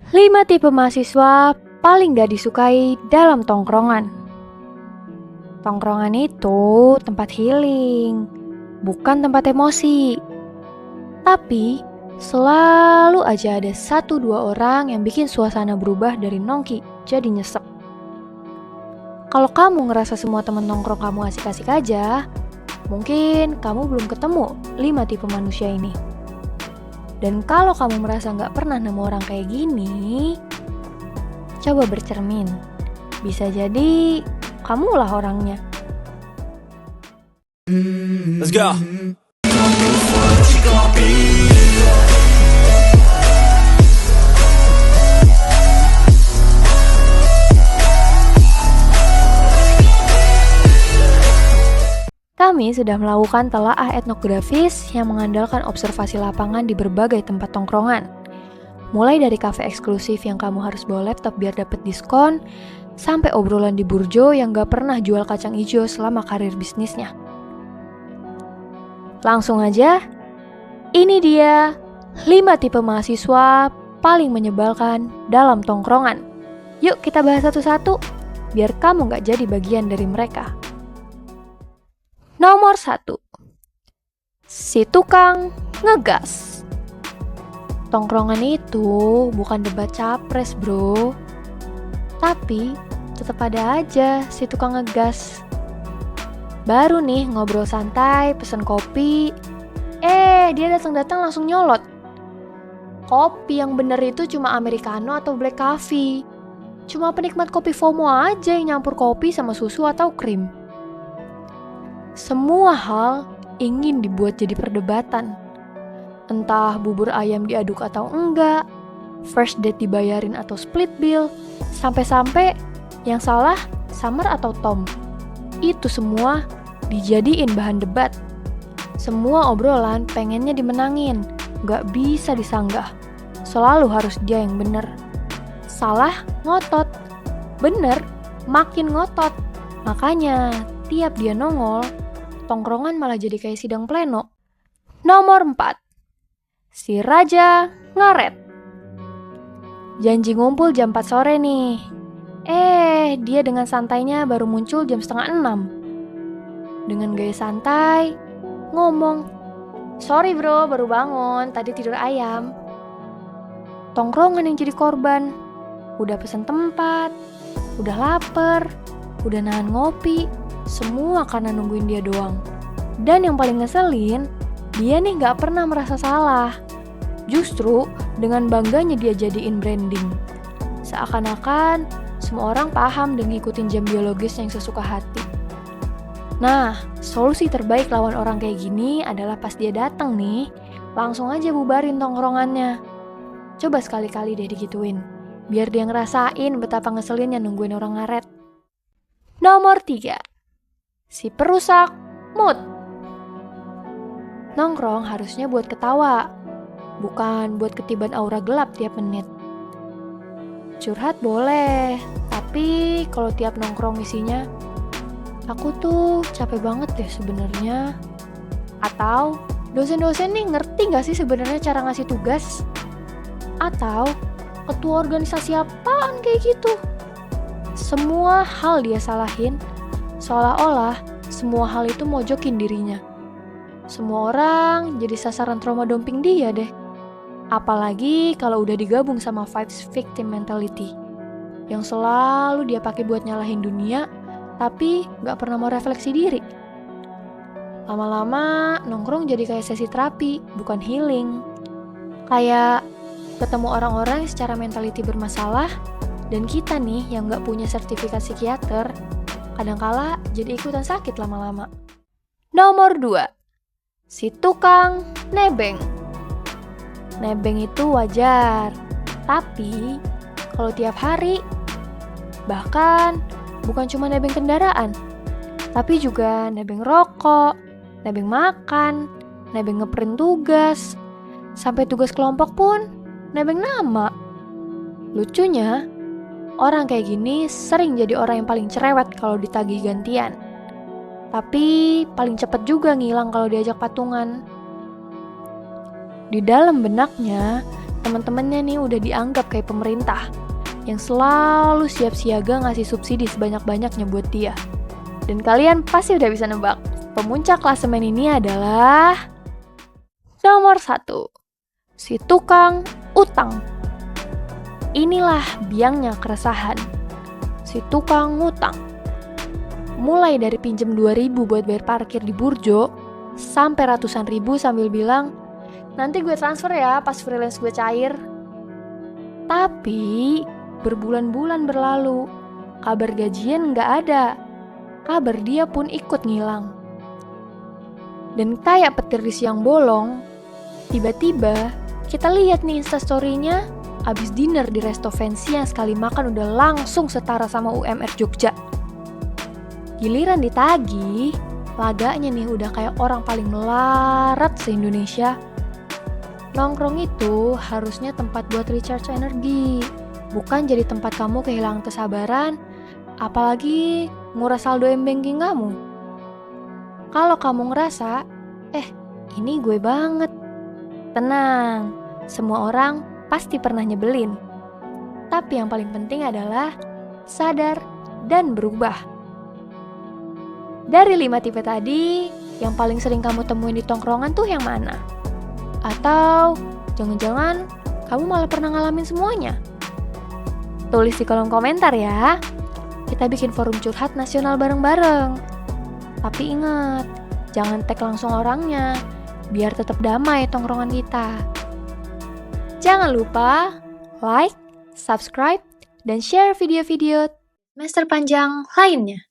5 tipe mahasiswa paling gak disukai dalam tongkrongan. Tongkrongan itu tempat healing, bukan tempat emosi. Tapi selalu aja ada 1-2 orang yang bikin suasana berubah dari nongki jadi nyesek. Kalau kamu ngerasa semua temen nongkrong kamu asik-asik aja, mungkin kamu belum ketemu 5 tipe manusia ini. Dan kalau kamu merasa gak pernah nemu orang kayak gini, coba bercermin. Bisa jadi kamulah orangnya. Let's go. Kami sudah melakukan telaah etnografis yang mengandalkan observasi lapangan di berbagai tempat tongkrongan. Mulai dari kafe eksklusif yang kamu harus bawa laptop biar dapet diskon, sampai obrolan di burjo yang gak pernah jual kacang hijau selama karir bisnisnya. Langsung aja, ini dia 5 tipe mahasiswa paling menyebalkan dalam tongkrongan. Yuk kita bahas satu-satu, biar kamu gak jadi bagian dari mereka. Nomor 1, si tukang ngegas. Tongkrongan itu bukan debat capres bro, tapi tetap ada aja si tukang ngegas. Baru nih ngobrol santai, pesen kopi, dia datang langsung nyolot. Kopi yang bener itu cuma americano atau black coffee. Cuma penikmat kopi FOMO aja yang nyampur kopi sama susu atau krim. Semua hal ingin dibuat jadi perdebatan. Entah bubur ayam diaduk atau enggak, first date dibayarin atau split bill, sampai-sampai yang salah Summer atau Tom. Itu semua dijadiin bahan debat. Semua obrolan pengennya dimenangin, gak bisa disanggah. Selalu harus dia yang bener. Salah, ngotot. Bener, makin ngotot. Makanya, tiap dia nongol, tongkrongan malah jadi kayak sidang pleno. Nomor 4, si Raja Ngaret. Janji ngumpul jam 4 sore nih. Dia dengan santainya baru muncul jam 5:30. Dengan gaya santai, ngomong, "Sorry bro, baru bangun, tadi tidur ayam." Tongkrongan yang jadi korban. Udah pesen tempat, udah lapar, udah nahan ngopi, semua karena nungguin dia doang. Dan yang paling ngeselin, dia nih gak pernah merasa salah. Justru dengan bangganya dia jadiin branding. Seakan-akan semua orang paham dan ngikutin jam biologis yang sesuka hati. Nah, solusi terbaik lawan orang kayak gini adalah pas dia datang nih, langsung aja bubarin tongkrongannya. Coba sekali-kali deh digituin, biar dia ngerasain betapa ngeselinnya nungguin orang ngaret. Nomor 3, si perusak mood. Nongkrong harusnya buat ketawa, bukan buat ketiban aura gelap tiap menit. Curhat boleh, tapi kalau tiap nongkrong isinya, "Aku tuh capek banget deh sebenarnya." Atau, "Dosen-dosen nih ngerti gak sih sebenarnya cara ngasih tugas?" Atau, "Ketua organisasi apaan kayak gitu?" Semua hal dia salahin, seolah-olah semua hal itu mojokin dirinya. Semua orang jadi sasaran trauma dumping dia deh. Apalagi kalau udah digabung sama vibes victim mentality, yang selalu dia pakai buat nyalahin dunia, tapi gak pernah mau refleksi diri. Lama-lama nongkrong jadi kayak sesi terapi, bukan healing. Kayak ketemu orang-orang yang secara mentality bermasalah, dan kita nih yang gak punya sertifikat psikiater, kadangkala jadi ikutan sakit lama-lama. Nomor 2, si tukang nebeng. Nebeng itu wajar, tapi kalau tiap hari, bahkan bukan cuma nebeng kendaraan, tapi juga nebeng rokok, nebeng makan, nebeng ngeprint tugas, sampai tugas kelompok pun nebeng nama. Lucunya, orang kayak gini sering jadi orang yang paling cerewet kalau ditagih gantian. Tapi paling cepet juga ngilang kalau diajak patungan. Di dalam benaknya, teman-temannya nih udah dianggap kayak pemerintah yang selalu siap siaga ngasih subsidi sebanyak-banyaknya buat dia. Dan kalian pasti udah bisa nebak, pemuncak klasemen ini adalah nomor 1, si tukang utang. Inilah biangnya keresahan, si tukang utang. Mulai dari pinjem 2.000 buat bayar parkir di Burjo, sampai ratusan ribu sambil bilang, nanti gue transfer ya pas freelance gue cair. Tapi berbulan-bulan berlalu, kabar gajian nggak ada. Kabar dia pun ikut ngilang. Dan kayak petir di siang bolong, tiba-tiba kita lihat nih instastory-nya abis dinner di resto fancy yang sekali makan udah langsung setara sama UMR Jogja. Giliran ditagih, laganya nih udah kayak orang paling melarat se-Indonesia. Nongkrong itu harusnya tempat buat recharge energi, bukan jadi tempat kamu kehilangan kesabaran, apalagi nguras saldo m-banking kamu. Kalau kamu ngerasa, ini gue banget, tenang, semua orang pasti pernah nyebelin. Tapi yang paling penting adalah sadar dan berubah. Dari 5 tipe tadi, yang paling sering kamu temuin di tongkrongan tuh yang mana? Atau jangan-jangan kamu malah pernah ngalamin semuanya? Tulis di kolom komentar ya. Kita bikin forum curhat nasional bareng-bareng. Tapi ingat, jangan tag langsung orangnya, biar tetap damai tongkrongan kita. Jangan lupa like, subscribe, dan share video-video semester panjang lainnya.